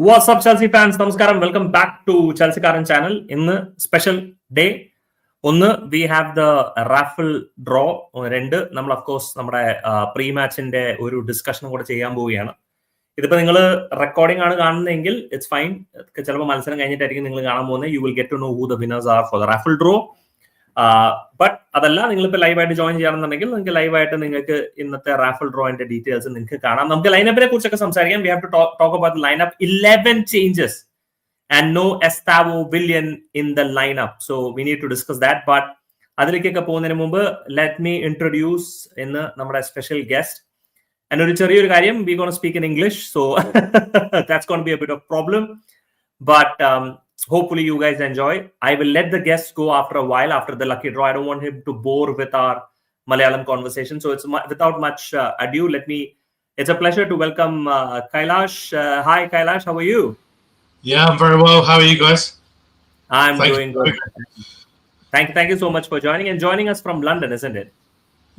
What's up, Chelsea fans? Namaskaram. Welcome back to Chelsea Karan channel. In the special day, we have the Raffle draw. Of course, pre-match in the discussion about the ഇതിപ്പോ നിങ്ങൾ recording ആണ് കാണുന്നതെങ്കിൽ it's fine. ചിലപ്പോൾ മത്സരം കഴിഞ്ഞിട്ടായിരിക്കും നിങ്ങൾ കാണാൻ പോകുന്നത്. You will get to know who the winners are for the raffle draw. But അതല്ല, നിങ്ങളിപ്പോൾ ലൈവായിട്ട് ജോയിൻ ചെയ്യണമെന്നുണ്ടെങ്കിൽ നിങ്ങൾക്ക് ലൈവായിട്ട് നിങ്ങൾക്ക് ഇന്നത്തെ റാഫിൾ ഡ്രോയിന്റെ ഡീറ്റെയിൽസ് നിങ്ങൾക്ക് കാണാം. നമുക്ക് ലൈനപ്പിനെ കുറിച്ചൊക്കെ സംസാരിക്കാം. We have to talk about the lineup. 11 changes and no Estevao Willian in the lineup. So we need to discuss that. But അതിലേക്കൊക്കെ പോകുന്നതിന് മുമ്പ് ലെറ്റ് മീ ഇൻട്രൊഡ്യൂസ് ഇന്ന് നമ്മുടെ special guest. And we're going to speak in English, so that's going to be a bit of problem. But hopefully you guys enjoy. I will let the guests go after a while, after the lucky draw. I don't want him to bore with our Malayalam conversation. So it's without much ado, it's a pleasure to welcome Kailash. Hi Kailash, how are you? Yeah, I'm very well. How are you guys? I'm doing good. Thank you so much for joining us from London, isn't it?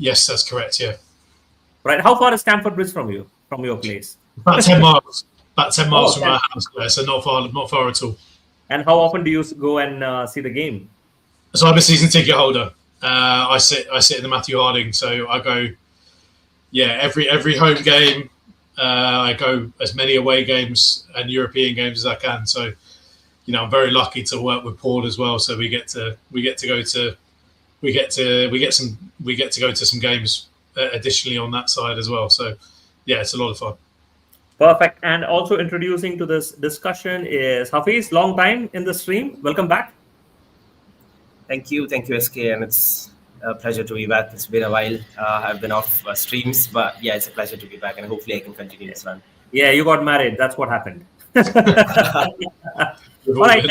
Yes, that's correct, yeah. Right. How far is Stamford Bridge from your place? About 10 miles. About 10 miles from my house, so not far at all. And how often do you go and see the game? So I'm a season ticket holder. I sit in the Matthew Harding, so I go. Yeah, every home game. I go as many away games and European games as I can. So, I'm very lucky to work with Paul as well. So we get to go to some games. Additionally on that side as well, so yeah, it's a lot of fun. Perfect. And also introducing to this discussion is Hafiz. Long time in the stream. Welcome back. Thank you SK, and it's a pleasure to be back. It's been a while. I've been off streams, but yeah, it's a pleasure to be back, and hopefully I can continue this run. Yeah, you got married. That's what happened. All right.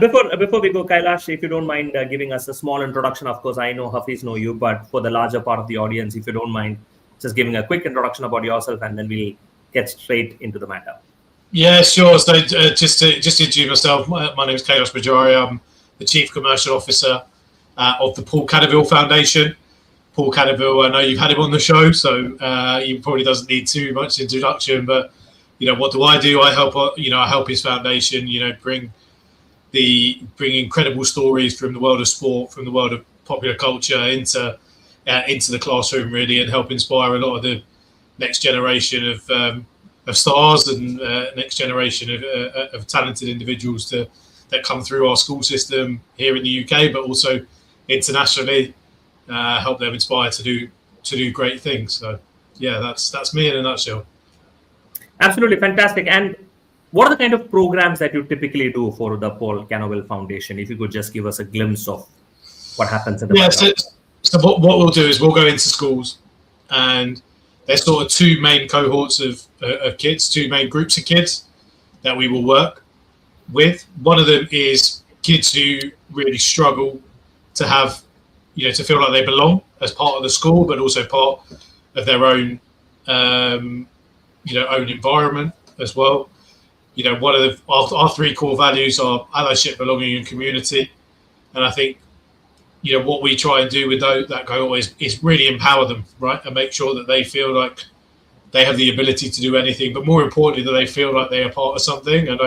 Before we go, Kailash, if you don't mind giving us a small introduction. Of course, I know Hafiz know you, but for the larger part of the audience, if you don't mind just giving a quick introduction about yourself, and then we'll get straight into the matter. Yeah, sure. So just to introduce myself, my name is Kailash Bajari. I'm the Chief Commercial Officer of the Canoville Foundation. Paul Canoville, I know you've had him on the show, so he probably doesn't need too much introduction, but what do? I help his foundation, bring incredible stories from the world of sport, from the world of popular culture into the classroom, really, and help inspire a lot of the next generation of stars and next generation of talented individuals that come through our school system here in the UK, but also internationally, help them inspire to do great things. So yeah, that's me in a nutshell. Absolutely fantastic. And what are the kind of programs that you typically do for the Paul Canoville Foundation? If you could just give us a glimpse of what happens in the So what we'll do is we'll go into schools, and there's sort of two main cohorts of kids, two main groups of kids that we will work with. One of them is kids who really struggle to have, to feel like they belong as part of the school, but also part of their own, own environment as well. One of our three core values are allyship, belonging, and community. And I think, what we try and do with that cohort is really empower them, right? And make sure that they feel like they have the ability to do anything, but more importantly, that they feel like they are part of something. And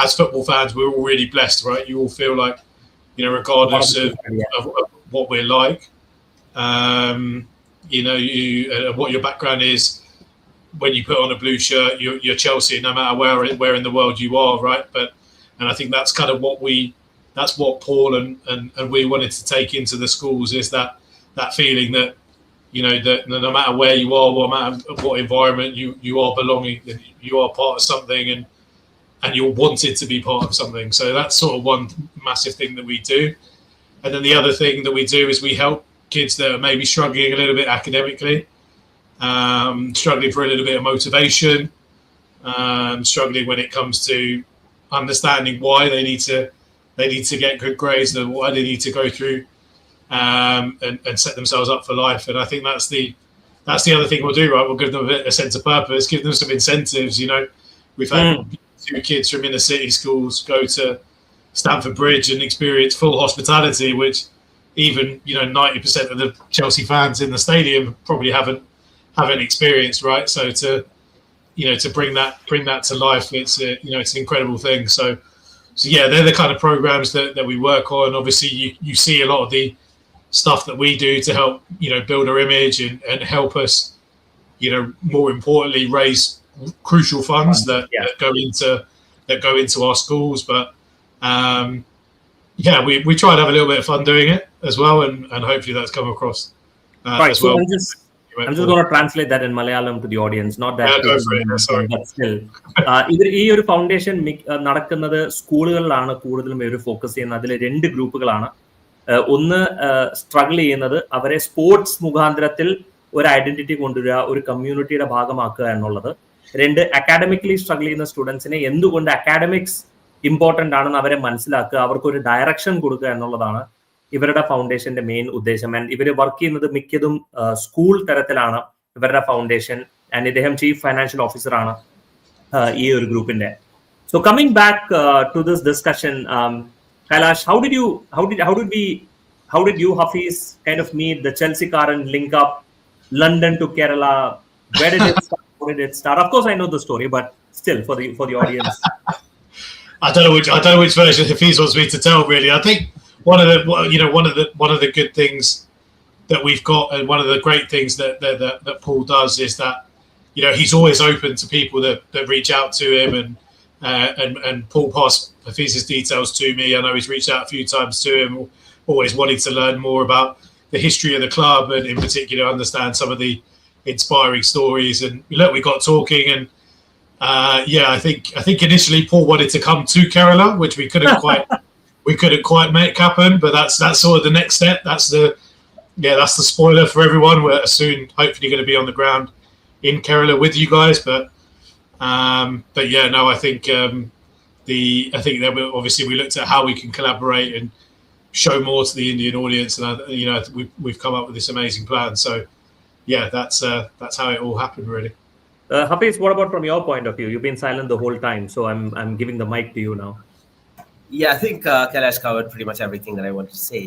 as football fans, we're all really blessed, right? You all feel like, regardless of what we're like, what your background is, when you put on a blue shirt, you're Chelsea, no matter where in the world you are, right? And I think that's kind of that's what Paul and we wanted to take into the schools, is that feeling that, that no matter where you are, no matter what environment you are belonging, you are part of something, and you're wanted to be part of something. So that's sort of one massive thing that we do. And then the other thing that we do is we help kids that are maybe struggling a little bit academically, struggling for a little bit of motivation, struggling when it comes to understanding why they need to get good grades and why they need to go through and set themselves up for life. And I think that's the other thing we'll do, right? We'll give them a sense of purpose, give them some incentives. We've had two kids from inner city schools go to Stamford Bridge and experience full hospitality, which even 90% of the Chelsea fans in the stadium probably haven't experienced, right? So to bring that to life, it's it's an incredible thing. So yeah, they're the kind of programs that we work on. Obviously, you see a lot of the stuff that we do to help build our image and help us, more importantly, raise crucial funds that go into our schools. But we try and have a little bit of fun doing it as well, and hopefully that's come across as well. I'm just going to translate that in Malayalam to the audience. Not that, sorry. But still. ഈ ഒരു foundation നടക്കുന്നത് സ്കൂളുകളിലാണ് കൂടുതലും ഇവർ focus ചെയ്യുന്നത്. അതിൽ 2 ഗ്രൂപ്പുകളാണ്. ഒന്ന് struggle ചെയ്യുന്നത് അവരെ സ്പോർട്സ് മുഖാന്തരത്തിൽ ഒരു ഐഡന്റിറ്റി കൊണ്ടുവരിക, ഒരു കമ്മ്യൂണിറ്റിയുടെ ഭാഗമാക്കുക എന്നുള്ളത്. 2 അക്കാഡമിക്കലി സ്ട്രഗിൾ ചെയ്യുന്ന സ്റ്റുഡൻസിനെ എന്തുകൊണ്ട് അക്കാഡമിക്സ് ഇമ്പോർട്ടന്റ് ആണെന്ന് അവരെ മനസ്സിലാക്കുക, അവർക്കൊരു ഡയറക്ഷൻ കൊടുക്കുക എന്നുള്ളതാണ് ഇവരുടെ ഫൗണ്ടേഷന്റെ മെയിൻ ഉദ്ദേശം. ആൻഡ് ഇവർ വർക്ക് ചെയ്യുന്നത് മിക്കതും സ്കൂൾ തരത്തിലാണ് ഇവരുടെ ഫൗണ്ടേഷൻ. ആൻഡ് ഇദ്ദേഹം ചീഫ് ഫൈനാൻഷ്യൽ ഓഫീസർ ആണ് ഈ ഒരു ഗ്രൂപ്പിന്റെ. So coming back to this discussion, Kailash, how did you, Hafiz, kind of meet the Chelsea Karan link up, London to Kerala? Where did it start? How did it start? Of course, I know the story, but still, for the audience, I don't know which version Hafiz wants me to tell. Really, I think one of the good things that we've got, and one of the great things that Paul does, is that he's always open to people that reach out to him, and Paul passed Hafiz's details to me. I know he's reached out a few times to him, always wanting to learn more about the history of the club, and in particular understand some of the inspiring stories. And look, we got talking, and I think initially Paul wanted to come to Kerala, which we couldn't quite make happen. But that's sort of the next step. That's the spoiler for everyone. We're soon hopefully going to be on the ground in Kerala with you guys. But yeah, no, I think that obviously we looked at how we can collaborate and show more to the Indian audience, and we've come up with this amazing plan. So yeah, that's how it all happened, really. Hafiz, what about from your point of view? You've been silent the whole time, so I'm giving the mic to you now. Yeah, I think Kailash covered pretty much everything that I wanted to say.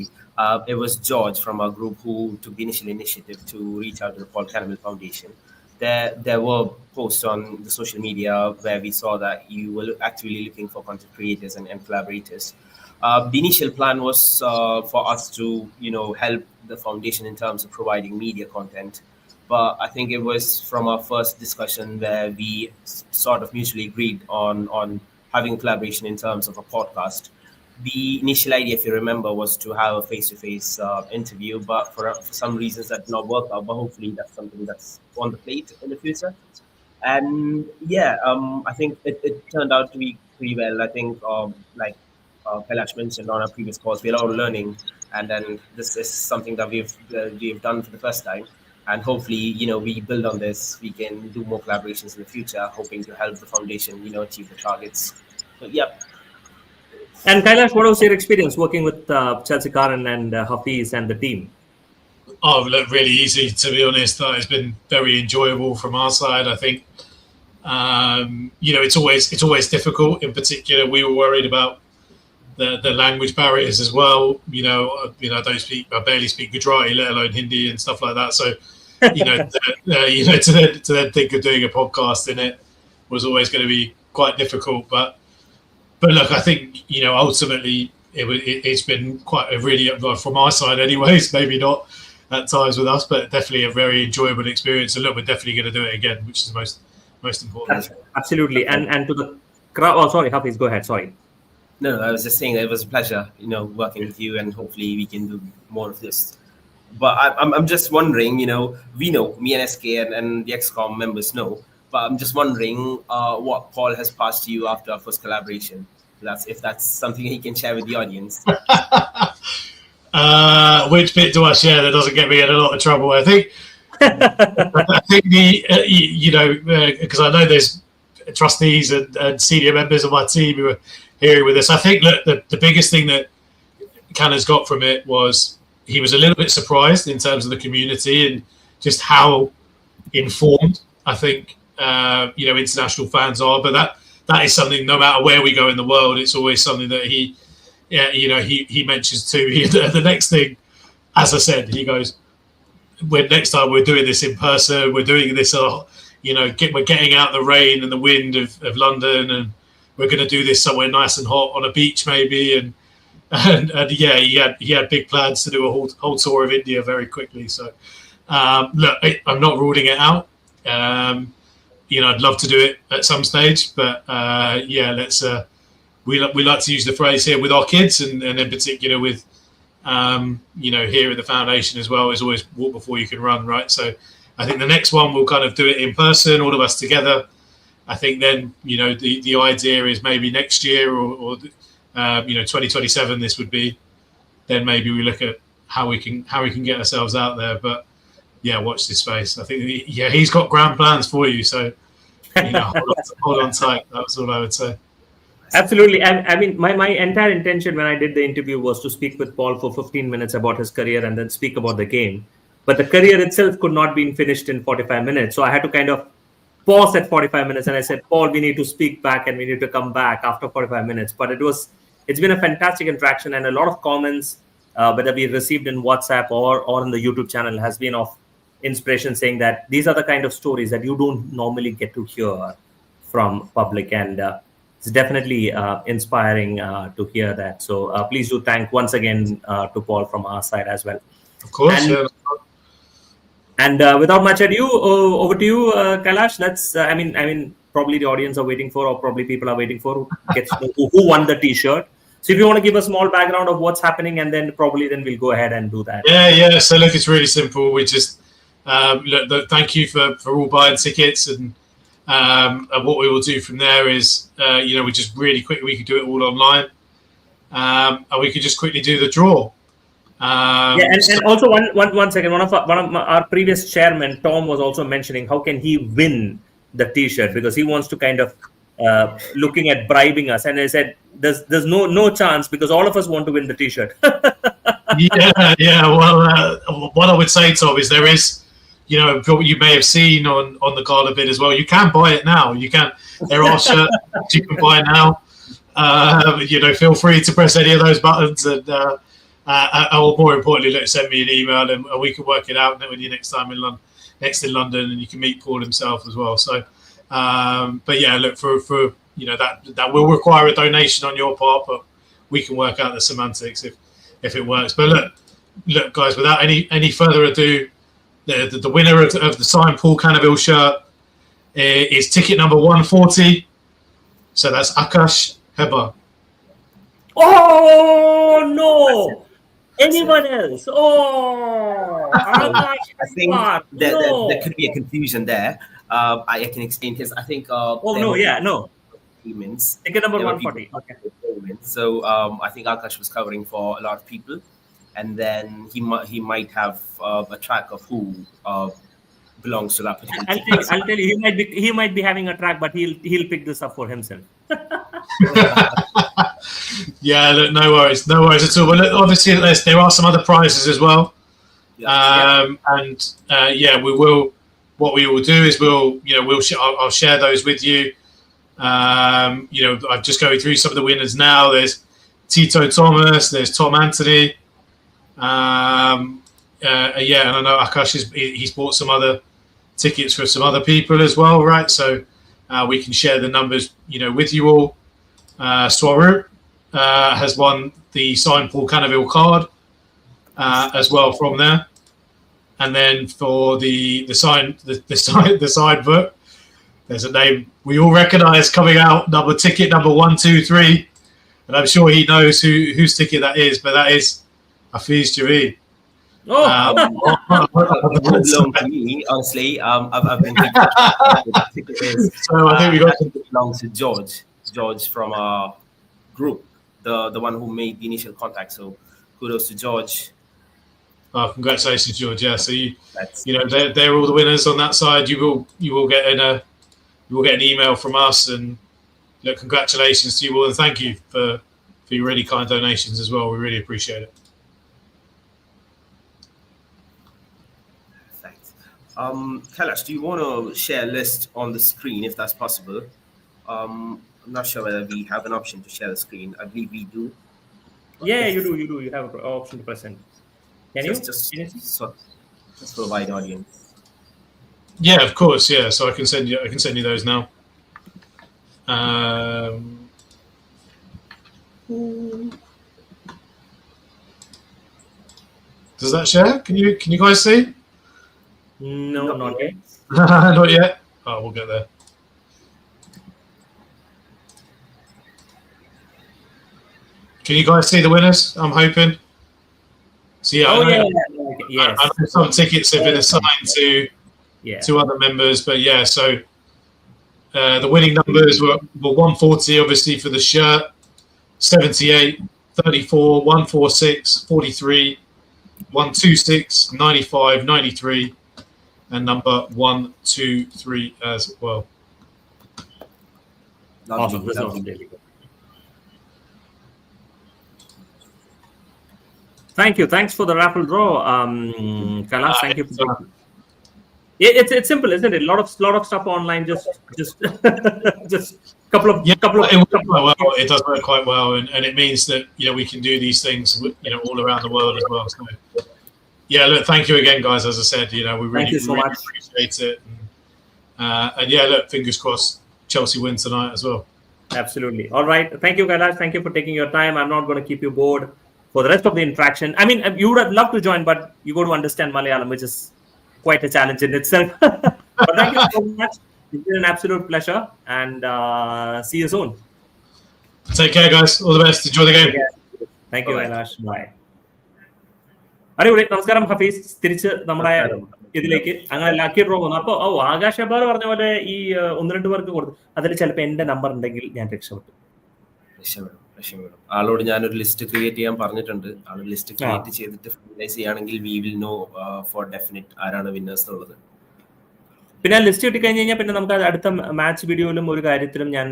It was George from our group who took the initial initiative to reach out to the Canoville Foundation. There were posts on the social media where we saw that you were actively looking for content creators and collaborators. The initial plan was for us to, help the foundation in terms of providing media content. But I think it was from our first discussion where we sort of mutually agreed on having a collaboration in terms of a podcast. The initial idea, if you remember, was to have a face-to-face interview, but for some reasons that did not work out. But hopefully that's something that's on the plate in the future. And I think it turned out to be pretty well. I think, like Kailash mentioned on our previous calls, we're all learning, and then this is something that we've done for the first time. And hopefully, we build on this. We can do more collaborations in the future, hoping to help the foundation, achieve the targets. But yeah. And Kailash, what was your experience working with Chelsea Karan and Hafiz and the team? Oh, look, really easy, to be honest. It's been very enjoyable from our side. I think, it's always difficult. In particular, we were worried about the language barriers as well. I barely speak Gujarati, let alone Hindi and stuff like that. So, to then think of doing a podcast in it was always going to be quite difficult. But look, I think, ultimately it's been quite a really, from our side anyways, maybe not at times with us, but definitely a very enjoyable experience. And look, we're definitely going to do it again, which is the most important. Absolutely. And to the crowd, oh, sorry, Hafiz, go ahead. Sorry. No, I was just saying that it was a pleasure, working with you, and hopefully we can do more of this. But I'm just wondering, we know, me and SK and the XCOM members know, but I'm just wondering what Paul has passed to you after our first collaboration. If that's something he can share with the audience. Which bit do I share that doesn't get me in a lot of trouble? I think because I know there's trustees and senior members of my team who are here with us. I think the biggest thing that Canna's got from it was he was a little bit surprised in terms of the community and just how informed I think international fans are. But that is something, no matter where we go in the world, it's always something that he mentions too. The next thing, as I said, he goes, next time we're doing this in person, we're doing this we're getting out the rain and the wind of London, and we're going to do this somewhere nice and hot on a beach maybe, and yeah, he had big plans to do a whole tour of India very quickly. So look, I'm not ruling it out. I'd love to do it at some stage, but let's. We like to use the phrase here with our kids, and in particular with here at the foundation as well, is always walk before you can run, right? So I think the next one we'll kind of do it in person, all of us together. I think then the idea is maybe next year or 2027 this would be. Then maybe we look at how we can get ourselves out there. But yeah, watch this space. I think he's got grand plans for you. So hold on tight. That was all I would say. Absolutely. I mean, my entire intention when I did the interview was to speak with Paul for 15 minutes about his career and then speak about the game. But the career itself could not be finished in 45 minutes. So I had to kind of pause at 45 minutes. And I said, Paul, we need to speak back and we need to come back after 45 minutes. But it's been a fantastic interaction, and a lot of comments, whether we received in WhatsApp or on the YouTube channel, has been of inspiration, saying that these are the kind of stories that you don't normally get to hear from public. And it's definitely inspiring to hear that. So please do thank once again to Paul from our side as well. Of course. And without much ado, over to you, Kailash. Let's. I mean, probably the audience are waiting for, or probably people are waiting for, who won the T-shirt. So if you want to give a small background of what's happening, and then we'll go ahead and do that. Yeah. So look, it's really simple. We just thank you for all buying tickets, and what we will do from there is we just really quickly, we could do it all online, and we could just quickly do the draw. And also one second, one of our previous chairman, Tom, was also mentioning how can he win the T-shirt, because he wants to kind of looking at bribing us, and I said there's no chance, because all of us want to win the T-shirt. yeah. Well, what I would say, Tom, is there is, you may have seen on the gala bid as well. You can buy it now. There are shirts you can buy now. Feel free to press any of those buttons, and or more importantly, send me an email, and we can work it out with you next time in London, and you can meet Paul himself as well. So, but yeah, look, for that will require a donation on your part, but we can work out the semantics if it works. But look, guys, without any further ado, the winner of the signed Paul Canoville shirt is ticket number 140. So that's Akash Heba. Oh no! Anyone else? Oh, I think there could be a confusion there. I can explain this. I think. No. Humans. Ticket number 140. Okay. So I think Akash was covering for a lot of people, and then he might have a track of who belongs to that particular. I'll tell you, he might be having a track, but he'll pick this up for himself. Yeah, look, no worries at all. But look, obviously, there are some other prizes as well. We will. What we will do is I'll share those with you. I'm just going through some of the winners now. There's Tito Thomas. There's Tom Anthony. And I know Akash he's bought some other tickets for some other people as well, right? So we can share the numbers, with you all. Swaroop has won the signed Paul Canoville card as well from there. And then for the side book, there's a name we all recognise coming out, ticket number 123, and I'm sure he knows whose ticket that is, but that is Hafiz Javeed. Belong to me, honestly. I've been thinking. So I think we got to belong to George from our group, the one who made the initial contact. So kudos to George. Oh, congratulations, George! Yeah, so they're all the winners on that side. You will get an email from us, and congratulations to you all, and thank you for your really kind donations as well. We really appreciate it. Thanks. Kailash, do you want to share a list on the screen if that's possible? I'm not sure whether we have an option to share the screen. I believe we do. Yeah, you do. You have an option to present. Can you? Just for the wide audience. Yeah, of course. Yeah, so I can send you those now. Does that share? Can you guys see? No, not yet. Not yet. Oh, we'll get there. Can you guys see the winners? I'm hoping. So yeah, Oh, I know, yes. I know some tickets have been assigned to other members, but yeah, so the winning numbers were 140 obviously for the shirt, 78, 34, 146, 43, 126, 95, 93, and number 123 as well. Awesome. This was really good. Thank you. Thanks for the raffle draw, Kailash. Thank you. It's simple, isn't it? Lot of stuff online. Just couple of. It works quite well. It does work quite well, and it means that we can do these things all around the world as well. So yeah, look, thank you again, guys. As I said, we really appreciate it. And yeah, look, fingers crossed, Chelsea win tonight as well. Absolutely. All right. Thank you, Kailash. Thank you for taking your time. I'm not going to keep you bored for the rest of the interaction. I mean, you would have loved to join, but you got to understand Malayalam, which is quite a challenge in itself. But thank you so much. It's been an absolute pleasure, and see you soon. Take care, guys. All the best. Enjoy the game. Thank you, Kailash. Bye. അടിപൊളി. നമസ്കാരം ഹഫീസ്. തിരിച്ച് നമ്മുടെ ഇതിലേക്ക് അങ്ങനെ lucky draw വന്നു. അപ്പൊ ആകാശ് അബ്ബാർ പറഞ്ഞ പോലെ ഈ 1-2 പേർക്ക് കൊടുത്തു. അതിൽ ചിലപ്പോൾ എന്റെ നമ്പർ ഉണ്ടെങ്കിൽ ഞാൻ രക്ഷപ്പെടും. ആളോട് ഞാനൊരു ലിസ്റ്റ് ക്രിയേറ്റ് ചെയ്യാൻ പറഞ്ഞിട്ടുണ്ട്. ആള് ലിസ്റ്റ് ക്രിയേറ്റ് ചെയ്തിട്ട് ഫൈനലൈസ് ചെയ്യുകയാണെങ്കിൽ we will know for definite ആരാണ് വിന്നേഴ്സ് എന്നുള്ളത്. പിന്നെ ലിസ്റ്റ് കിട്ടിക്കഴിഞ്ഞ് കഴിഞ്ഞാൽ പിന്നെ നമുക്ക് അടുത്ത മാച്ച് വീഡിയോയിലും ഒരു കാര്യത്തിലും ഞാൻ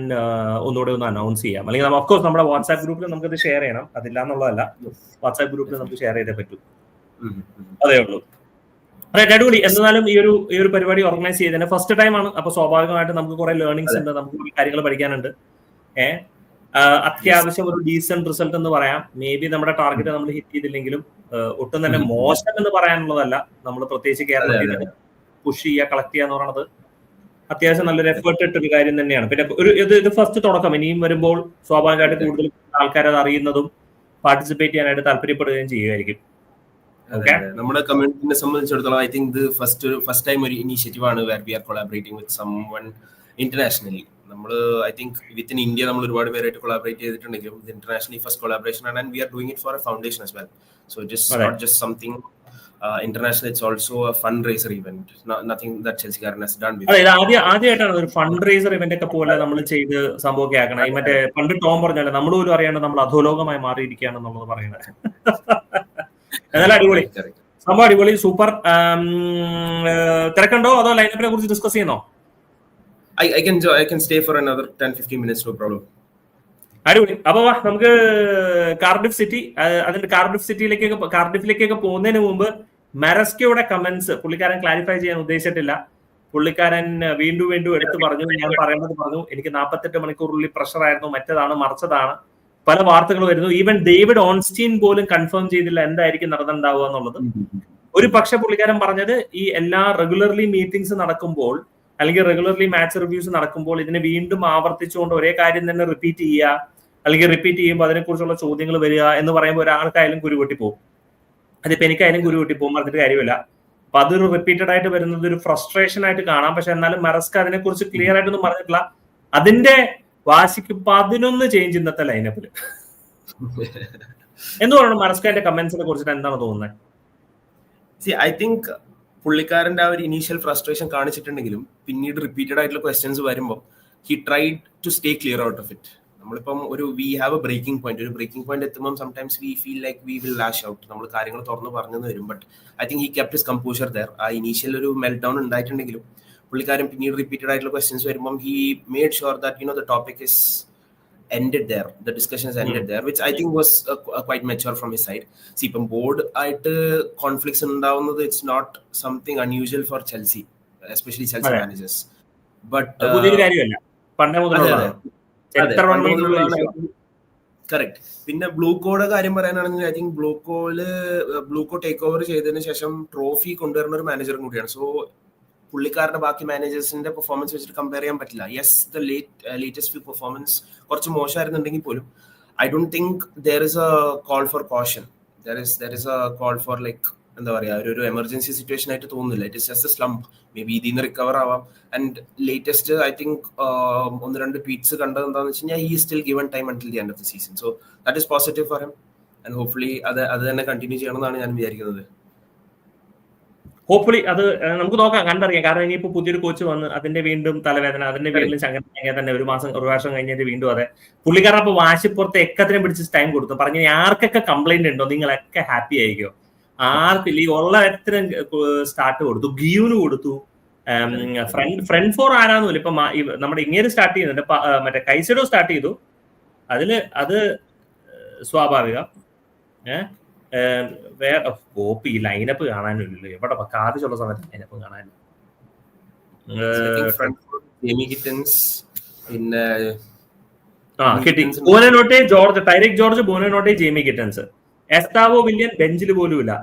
ഒന്നുകൂടെ ഒന്ന് അനൗൺസ് ചെയ്യാം. അല്ലെങ്കിൽ ഓഫ് കോഴ്സ് നമ്മുടെ വാട്സ്ആപ്പ് ഗ്രൂപ്പിൽ നമുക്കത് ഷെയർ ചെയ്യണം. അതില്ല എന്നുള്ളതല്ല, വാട്സ്ആപ്പ് ഗ്രൂപ്പിൽ നമുക്ക് ഷെയർ ചെയ്തേ പറ്റൂ. അതേ ഉള്ളൂ. അടിപൊളി. എന്നാലും ഈ ഒരു പരിപാടി ഓർഗനൈസ് ചെയ്തതിന് ഫസ്റ്റ് ടൈം ആണ്. അപ്പൊ സ്വാഭാവികമായിട്ട് നമുക്ക് കുറെ ലേണിംഗ്സ് ഉണ്ട്, നമുക്ക് കുറെ കാര്യങ്ങൾ പഠിക്കാനുണ്ട്. അത്യാവശ്യം ഒരു ഡീസന്റ് റിസൾട്ട് എന്ന് പറയാം. മേ ബി നമ്മുടെ ടാർഗറ്റ് നമ്മൾ ഹിറ്റ് ചെയ്തില്ലെങ്കിലും ഒട്ടും തന്നെ മോശം എന്ന് പറയാനുള്ളതല്ല. നമ്മൾ പ്രത്യേകിച്ച് കേരളത്തിൽ പുഷ് ചെയ്യുക, കളക്ട് ചെയ്യുക എന്ന് പറയുന്നത് അത്യാവശ്യം നല്ലൊരു എഫേർട്ട് ഇട്ടൊരു കാര്യം തന്നെയാണ്. പിന്നെ ഇത് ഫസ്റ്റ് തുടക്കം. ഇനിയും വരുമ്പോൾ സ്വാഭാവികമായിട്ട് കൂടുതൽ ആൾക്കാർ അത് അറിയുന്നതും പാർട്ടിസിപ്പേറ്റ് ചെയ്യാനായിട്ട് താല്പര്യപ്പെടുകയും ചെയ്യുമായിരിക്കും. നമ്മുടെ കമ്മ്യൂണിറ്റിനെ സംബന്ധിച്ചിടത്തോളം ഐ തിങ്ക് ഫസ്റ്റ് ടൈം ഒരു ഇനീഷ്യേറ്റീവ് ആണ് where we are collaborating with someone internationally. നമ്മൾ ഐ തിങ്ക് വിത്തിൻ ഇന്ത്യ നമ്മൾ ഒരുപാട് പേരായിട്ട് കൊളാബറേറ്റ് ചെയ്തിട്ടുണ്ടെങ്കിലും ഇത് ഇന്റർനാഷണലി ഫസ്റ്റ് കൊളാബറേഷൻ ആണ്. And we are doing it for a foundation as well. So just not just something international, it's also a fundraiser event, nothing that Chelsea Karen has done before. ആദ്യമായിട്ടാണ് ഒരു fund riser event ഒക്കെ പോലെ നമ്മൾ ചെയ്ത് സംഭവമൊക്കെ ആക്കണം. ഈ മറ്റേ പണ്ട് ടോം പറഞ്ഞാൽ നമ്മൾ പോലും അറിയാണ്ട് നമ്മൾ അധോലോകമായി മാറിയിരിക്കുകയാണെന്നുള്ളത് പറയുന്നത്. എന്നാലും അടിപൊളി സംഭവം, അടിപൊളി, സൂപ്പർ. തിരക്കുണ്ടോ അതോ ലൈനപ്പിനെ കുറിച്ച് ഡിസ്കസ് ചെയ്യുന്നോ? I can stay for another 10-15 minutes, no problem. അടിപൊളി. അപ്പൊ നമുക്ക് കാർഡിഫ് സിറ്റി, അതിന്റെ കാർഡിഫിലേക്കൊക്കെ പോകുന്നതിന് മുമ്പ് മെറസ്കയുടെ കമന്റ്സ് പുള്ളിക്കാരൻ ക്ലാരിഫൈ ചെയ്യാൻ ഉദ്ദേശിച്ചിട്ടില്ല. പുള്ളിക്കാരൻ വീണ്ടും എടുത്തു പറഞ്ഞു, ഞാൻ പറയുന്നത് പറഞ്ഞു, എനിക്ക് 48 മണിക്കൂറിനുള്ളിൽ പ്രഷർ ആയിരുന്നു, മറ്റേതാണ് മറിച്ചതാണ്, പല വാർത്തകൾ വരുന്നു. ഈവൻ ഡേവിഡ് ഓൺസ്റ്റീൻ പോലും കൺഫേം ചെയ്തില്ല എന്തായിരിക്കും നടന്നിട്ടുണ്ടാവുക എന്നുള്ളത്. ഒരു പക്ഷെ പുള്ളിക്കാരൻ പറഞ്ഞത് ഈ എല്ലാ റെഗുലർലി മീറ്റിംഗ്സ് നടക്കുമ്പോൾ അല്ലെങ്കിൽ റെഗുലർലി മാച്ച് റിവ്യൂസ് നടക്കുമ്പോൾ ഇതിനെ വീണ്ടും ആവർത്തിച്ചുകൊണ്ട് ഒരേ കാര്യം തന്നെ റിപ്പീറ്റ് ചെയ്യുക, അല്ലെങ്കിൽ റിപ്പീറ്റ് ചെയ്യുമ്പോൾ അതിനെക്കുറിച്ചുള്ള ചോദ്യങ്ങൾ വരിക എന്ന് പറയുമ്പോൾ ഒരാൾക്കായാലും കുരുപൊട്ടി പോകും. അതിപ്പോ എനിക്കായാലും കുരുപൊട്ടി പോകും, പറഞ്ഞിട്ട് കാര്യമില്ല. അപ്പൊ അതൊരു റിപ്പീറ്റഡ് ആയിട്ട് വരുന്നത് ഒരു ഫ്രസ്ട്രേഷൻ ആയിട്ട് കാണാം. പക്ഷെ എന്നാലും മെറസ്ക അതിനെക്കുറിച്ച് ക്ലിയർ ആയിട്ടൊന്നും പറഞ്ഞിട്ടില്ല. അതിന്റെ വാശിക്ക് 11 ചേഞ്ച് ഇന്നത്തെ ലൈനപ്പില്. എന്തുകൊണ്ടാണ് മെറസ്കന്റെ കമന്റ്സിനെ കുറിച്ചിട്ട് എന്താണ് തോന്നുന്നത്? ഐ തിങ്ക് പുള്ളിക്കാരന്റെ ആ ഒരു ഇനീഷ്യൽ ഫ്രസ്ട്രേഷൻ കാണിച്ചിട്ടുണ്ടെങ്കിലും പിന്നീട് റിപ്പീറ്റഡ് ആയിട്ടുള്ള ക്വസ്റ്റ്യൻസ് വരുമ്പോൾ he tried to stay clear out of it. നമ്മളിപ്പം we have a breaking point എത്തുമ്പോൾ sometimes we feel like we will lash out, നമ്മൾ കാര്യങ്ങൾ തുറന്ന് പറഞ്ഞു വരും. But I think he kept his composure there. ആ ഇനീഷ്യൽ ഒരു മെൽറ്റ് ഡൗൺ ഉണ്ടായിട്ടുണ്ടെങ്കിലും പുള്ളിക്കാരൻ പിന്നീട് റിപ്പീറ്റഡ് ആയിട്ടുള്ള ക്വസ്റ്റ്യൻസ് വരുമ്പോൾ he made sure that the topic is ended there, the discussions ended there, which I think was quite mature from his side. See, ippom board aayittu conflicts undavunathu, it's not something unusual for Chelsea, especially Chelsea managers. But pudhiyoru കാര്യമല്ല, പണ്ടേ മുതലുള്ള correct. പിന്നെ blue code കാര്യം പറയാനാണെങ്കിൽ I think blue co take over ചെയ്തതിനു ശേഷം trophy കൊണ്ടുവരുന്ന ഒരു മാനേജറും കൂടിയാണ്. സോ പുള്ളിക്കാരുടെ ബാക്കി മാനേജേഴ്സിന്റെ പെർഫോമൻസ് വെച്ചിട്ട് കമ്പയർ ചെയ്യാൻ പറ്റില്ല. Yes, the latest few performance കുറച്ച് മോശമായിരുന്നുണ്ടെങ്കിൽ പോലും I don't think there is a call for caution. There is a call for like എന്താ പറയാ, ഒരു എമർജൻസി സിറ്റുവേഷൻ ആയിട്ട് തോന്നുന്നില്ല. It is just a slump. May be ഇതിൽ നിന്ന് റിക്കവർ ആവാം. And latest I think 1-2 tweets കണ്ടത് എന്താണെന്ന് വെച്ച് കഴിഞ്ഞാൽ he still given time until the end of the season. So that is positive for him and hopefully അത് തന്നെ continue ചെയ്യണമെന്നാണ് ഞാൻ വിചാരിക്കുന്നത്. ഹോപ്പ്ഫുള്ളി അത് നമുക്ക് നോക്കാം, കണ്ടറിയാം. കാരണം ഇനിയിപ്പോ പുതിയൊരു കോച്ച് വന്ന് അതിന്റെ വീണ്ടും തലവേദന, അതിന്റെ വീട്ടിലും ചങ്ങല തന്നെ ഒരു വർഷം കഴിഞ്ഞിട്ട് വീണ്ടും അതെ. പുള്ളിക്കാരൻ അപ്പൊ വാശിപ്പുറത്ത് എക്കത്തിനെ പിടിച്ച് ടൈം കൊടുത്തു. പറഞ്ഞു ആർക്കൊക്കെ കംപ്ലൈന്റ് ഉണ്ടോ നിങ്ങളൊക്കെ ഹാപ്പി ആയിരിക്കോ, ആർക്കില്ല ഈ ഉള്ള എത്ര സ്റ്റാർട്ട് കൊടുത്തു, ഗിയൂന് കൊടുത്തു. ഫ്രണ്ട് ഫോർ ആരാന്നുമില്ല. ഇപ്പൊ നമ്മുടെ ഇങ്ങനെ സ്റ്റാർട്ട് ചെയ്യുന്നുണ്ട്, മറ്റേ കൈസഡോ സ്റ്റാർട്ട് ചെയ്തു. അത് സ്വാഭാവികം. വേറെ കോപ്പി ലൈനപ്പ് കാണാനില്ലല്ലോ, എവിടെ കാതിച്ചുള്ള സമയത്ത് ലൈനപ്പ് കാണാനില്ല. കിട്ടി Buonanotte George, Tyrique George, Buonanotte, Jamie Gittens. Estevao Willian ബെഞ്ചിൽ പോലും ഇല്ല.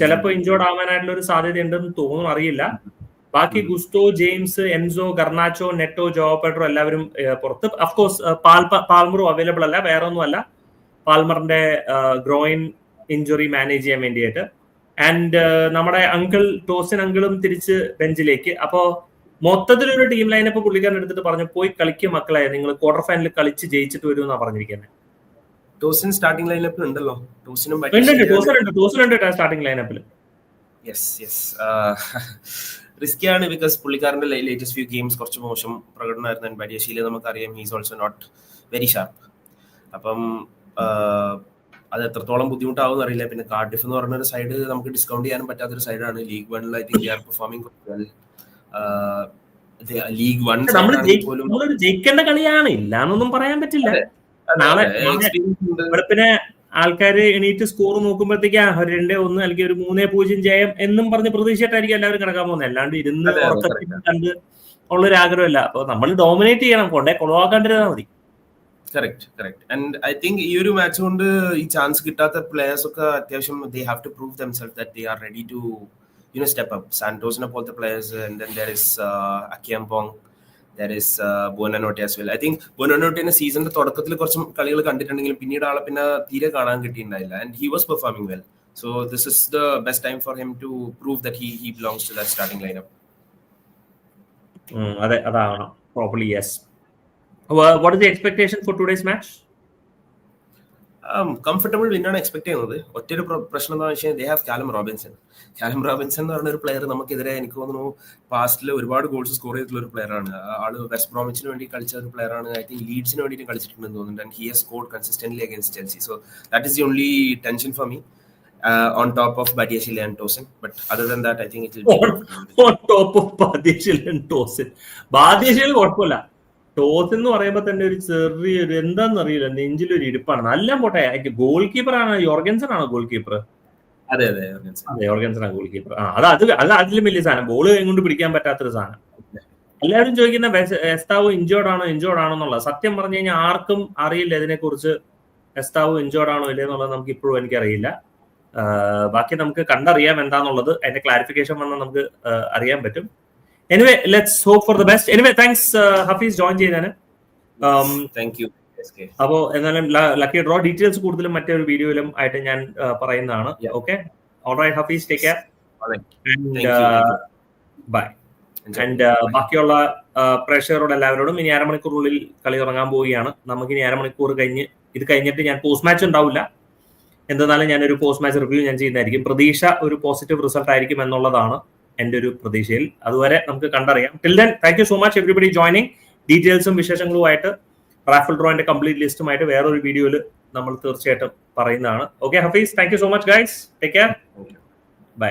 ചിലപ്പോ ഇഞ്ചോർഡ് ആവാനായിട്ടുള്ള ഒരു സാധ്യത ഉണ്ടെന്ന് തോന്നുന്നു, അറിയില്ല. ബാക്കി ഗുസ്തോ, ജെയിംസ്, എൻസോ, ഗർനാച്ചോ, നെറ്റോ, ജോ പെഡ്രോ എല്ലാവരും പുറത്ത്. അഫ്കോഴ്സ് പാൽമറും അവൈലബിൾ അല്ല, വേറെ ഒന്നും അല്ല. പാൽമറിന്റെ ഗ്രോയിൻ ഇഞ്ചുറി മാനേജ് ചെയ്യാൻ വേണ്ടിയിട്ട്. ആൻഡ് നമ്മുടെ ടോസിൻ അങ്കിളും തിരിച്ച് ബെഞ്ചിലേക്ക്. അപ്പോ മൊത്തത്തിലൊരു ടീം ലൈനപ്പ് പുള്ളിക്കാരൻ എടുത്തിട്ട് പറഞ്ഞു, പോയി കളിക്കുക മക്കളെ, നിങ്ങൾ ക്വാർട്ടർ ഫൈനലിൽ കളിച്ച് ജയിച്ചിട്ട് വരും എന്നാ പറഞ്ഞിരിക്കുന്നത്. ടോസിൻ സ്റ്റാർട്ടിംഗ് ലൈനപ്പിൽ ഉണ്ടല്ലോ. ടോസിനും സ്റ്റാർട്ടിംഗ് ലൈനപ്പിൽ. റിസ്കിയാണ് ബിക്കോസ് പുള്ളിക്കാരന്റെ ലേറ്റസ്റ്റ് ഫ്യൂ ഗെയിംസ് കുറച്ച് മോശം പ്രകടനമായിരുന്നു. ബഡിയശീല നമുക്കറിയാം, he's also not very sharp. അപ്പം അത് എത്രത്തോളം ബുദ്ധിമുട്ടാവും അറിയില്ല. പിന്നെ കാർഡിഫ് എന്ന് പറഞ്ഞൊരു സൈഡ് നമുക്ക് ഡിസ്കൗണ്ട് ചെയ്യാനും പറ്റാത്തൊരു സൈഡാണ്. ലീഗ് വണ്ണിൽ I think they are performing well. League one നമ്മളൊരു ജയിക്കേണ്ട കളിയാണ്, ഇല്ലാന്നൊന്നും പറയാൻ പറ്റില്ല. നാളെ വെളുപ്പിനെ ആൾക്കാര് എണീറ്റ് സ്കോർ നോക്കുമ്പോഴത്തേക്ക് 2-1 അല്ലെങ്കിൽ ഒരു 3-0 ജയം എന്നും പറഞ്ഞ് പ്രതീക്ഷയായിട്ടായിരിക്കും എല്ലാവരും കിടക്കാൻ പോകുന്നത്. അല്ലാണ്ട് ഇരുന്ന് ഉറക്കത്തിൽ കണ്ട് ഉള്ളൊരു ആഗ്രഹമല്ല. അപ്പൊ നമ്മൾ ഡോമിനേറ്റ് ചെയ്യണം, കൊണ്ടേ കൊളവാക്കാണ്ടിരുന്നാൽ മതി. കറക്റ്റ്. ആൻഡ് ഐ തിങ്ക് ഈ ഒരു മാച്ച് കൊണ്ട് ഈ ചാൻസ് കിട്ടാത്ത പ്ലേയേഴ്സ് ഒക്കെ അത്യാവശ്യം they have to prove themselves that they are ready to step up. സാന്റോസിനെ പോലത്തെ players, and then there is Acheampong, there is Buonanotte as well. I think ബോനോട്ടെന്റെ സീസണിന്റെ തുടക്കത്തിൽ കുറച്ച് കളികൾ കണ്ടിട്ടുണ്ടെങ്കിലും പിന്നീട് ആളെ പിന്നെ തീരെ കാണാൻ കിട്ടിയിട്ടുണ്ടായില്ല. And he was performing well. So this is the best time for him to prove that he belongs to that starting lineup. അതെ, അതാണ് properly. Yes. What is the expectation for today's match? Comfortable വിന്നാണ് expect ചെയ്യുന്നത്. ഒറ്റൊരു പ്രശ്നം എന്താണെന്ന് വെച്ചാൽ they have കാലം Robinson എന്ന് പറഞ്ഞ ഒരു പ്ലെയർ നമുക്കെതിരെ എനിക്ക് തോന്നുന്നു പാസ്റ്റിൽ ഒരുപാട് ഗോൾസ് സ്കോർ ചെയ്തിട്ടുള്ള ഒരു പ്ലെയറാണ്. ആള് വെസ്റ്റ് ബ്രോമിച്ചിന് വേണ്ടി കളിച്ച ഒരു പ്ലെയറാണ്. ഐ തിങ്ക് ലീഡ്സിന് വേണ്ടിയിട്ട് കളിച്ചിട്ടുണ്ടെന്ന് തോന്നുന്നുണ്ട്. And he has scored consistently against Chelsea. So that is the only tension for me on top of Badiashile and Tosin. But other than that, I think it will be on top of Badiashile and Tosin. Badiashile കുഴപ്പമില്ല. Toss എന്ന് പറയുമ്പോ തന്നെ ഒരു ചെറിയൊരു എന്താണെന്നറിയില്ല, നെഞ്ചിലൊരു ഇടുപ്പാണ്. നല്ല പോട്ടെ. Goal keeper ആണ്, യോർഗൻസൺ ആണോ ഗോൾ കീപ്പർ? അതെ, യോർഗൻസൺ ആണ് ഗോൾ കീപ്പർ. അത് അതിലും വലിയ സാധനം, ബോൾ കൊണ്ട് പിടിക്കാൻ പറ്റാത്തൊരു സാധനം. എല്ലാവരും ചോദിക്കുന്ന എസ്താവോ ഇഞ്ചോർഡ് ആണോ എന്നുള്ളത്. സത്യം പറഞ്ഞു കഴിഞ്ഞാൽ ആർക്കും അറിയില്ല ഇതിനെക്കുറിച്ച്. എസ്താവോ ഇഞ്ചോർഡ് ആണോ ഇല്ലേ എന്നുള്ളത് നമുക്ക് ഇപ്പോഴും എനിക്കറിയില്ല. ബാക്കി നമുക്ക് കണ്ടറിയാം എന്താന്നുള്ളത്. അതിന്റെ ക്ലാരിഫിക്കേഷൻ വന്നാൽ നമുക്ക് അറിയാൻ പറ്റും. Anyway, let's hope for the best. Anyway, thanks Hafiz join ചെയ്തതിന്. Thank you. അപ്പോൾ എന്നാലും ലക്കി ഡ്രോ ഡീറ്റെയിൽസ് കൂടുതലും മറ്റൊരു വീഡിയോയിലും ആയിട്ട് ഞാൻ പറയുന്നതാണ്. Okay, alright Hafeez, take care and bye. And ബാക്കിയുള്ള പ്രേക്ഷകരോട് എല്ലാവരോടും ഇനി അരമണിക്കൂറിനുള്ളിൽ കളി തുടങ്ങാൻ പോവുകയാണ്. നമുക്കിനി അരമണിക്കൂർ കഴിഞ്ഞിട്ട് ഞാൻ പോസ്റ്റ് മാച്ച് ഉണ്ടാവില്ല. എന്തെന്നാലും ഞാനൊരു പോസ്റ്റ് മാച്ച് റിവ്യൂ ഞാൻ ചെയ്യുന്നതായിരിക്കും. പ്രതീക്ഷ ഒരു പോസിറ്റീവ് റിസൾട്ട് ആയിരിക്കും എന്നുള്ളതാണ് എൻ്റെ ഒരു പ്രതീക്ഷയിൽ. അതുവരെ നമുക്ക് കണ്ടറിയാം. Till then thank you so much everybody joining. ഡീറ്റെയിൽസും വിശേഷങ്ങളുമായിട്ട് റാഫിൾ ഡ്രോയിന്റെ കംപ്ലീറ്റ് ലിസ്റ്റുമായിട്ട് വേറൊരു വീഡിയോയിൽ നമ്മൾ തീർച്ചയായിട്ടും പറയുന്നതാണ്. Okay Hafeez, thank you so much guys, take care, by.